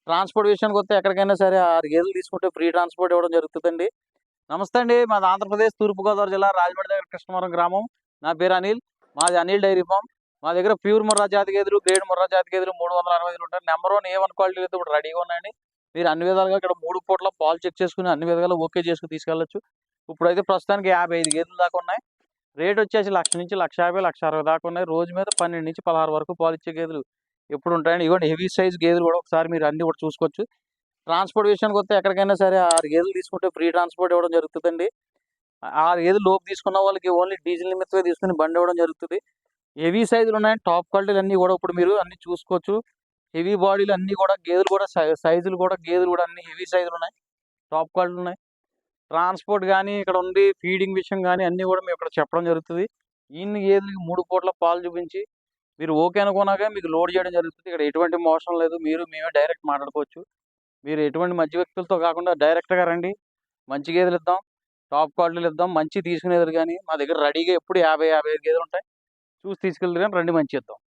Transport విషయానికొస్తే ఎక్కడికైనా సరే 6 గేదెలు తీసుకుంటే ఫ్రీ ట్రాన్స్‌పోర్ట్ ఇవ్వడం జరుగుతదండి. నమస్తే అండి. మాది ఆంధ్రప్రదేశ్ తూర్పుగోదావరి జిల్లా రాజమండ్రి దగ్గర కృష్ణవరం గ్రామం. నా పేరు అనిల్. మాది అనిల్ డైరీ ఫార్మ్. మా దగ్గర ప్యూర్ ముర్రా జాతి గేదెలు, గ్రేడ్ ముర్రా జాతి గేదెలు 365 ఉంటాయి. నంబర్ 1 A1 క్వాలిటీలు అయితే ఇప్పుడు రెడీగా ఉన్నాయండి. మీరు అన్ని విధాలుగా ఇక్కడ 3 పూటల పాలు చెక్ చేసుకొని అన్ని విధాలుగా ఓకే చేసుకొని తీసుకెళ్ళొచ్చు. ఇప్పుడైతే ప్రస్తుతానికి 55 గేదెల దాకా ఉన్నాయి. రేట్ వచ్చేసి 1,00,000 నుంచి 1,50,000, 1,60,000 దాకా ఉన్నాయి. రోజు మీద 12-16 వరకు పాలిచ్చే గేదెలు ఎప్పుడు ఉంటాయండి. ఇదిగోండి హెవీ సైజ్ గేదెలు కూడా ఒకసారి మీరు అన్ని కూడా చూసుకోవచ్చు. ట్రాన్స్‌పోర్ట్ విషయానికొస్తే ఎక్కడికైనా సరే 6 గేదెలు తీసుకుంటే ఫ్రీ ట్రాన్స్‌పోర్ట్ ఇవ్వడం జరుగుతదండి. 6 గేదెలు లోపు తీసుకున్న వాళ్ళకి ఓన్లీ డీజిల్ నిమిత్తమే తీసుకొని బండి ఇవ్వడం జరుగుతది. హెవీ సైజులు ఉన్నాయి. టాప్ క్వాలిటీలు అన్నీ కూడా ఇప్పుడు మీరు అన్ని చూసుకోవచ్చు. హెవీ బాడీలు అన్నీ కూడా గేదెలు కూడా సైజులు కూడా గేదెలు కూడా అన్ని హెవీ సైజులు ఉన్నాయి. టాప్ క్వాలిటీలు ఉన్నాయి. ట్రాన్స్‌పోర్ట్ గాని, ఇక్కడ ఉంది ఫీడింగ్ విషయం గాని అన్నీ కూడా మేము ఇక్కడ చెప్పడం జరుగుతది. ఇన్ని గేదెలకి 3 పూటల పాలు చూపించి మీరు ఓకే అనుకున్నాక మీకు లోడ్ చేయడం జరుగుతది. ఇక్కడ ఎటువంటి మోసం లేదు. మేమే డైరెక్ట్ మాట్లాడుకోవచ్చు. మీరు ఎటువంటి మధ్య వ్యక్తులతో కాకుండా డైరెక్ట్‌గా రండి. మంచి గేదెలు ఇద్దాం. టాప్ క్వాలిటీలు ఇద్దాం. మంచియి తీసుకునేదురు గాని మా దగ్గర రెడీగా ఎప్పుడు 50, 55 గేదెలు ఉంటాయి. చూసి తీసుకెళ్దురు గాని రండి మంచియి ఇద్దాం.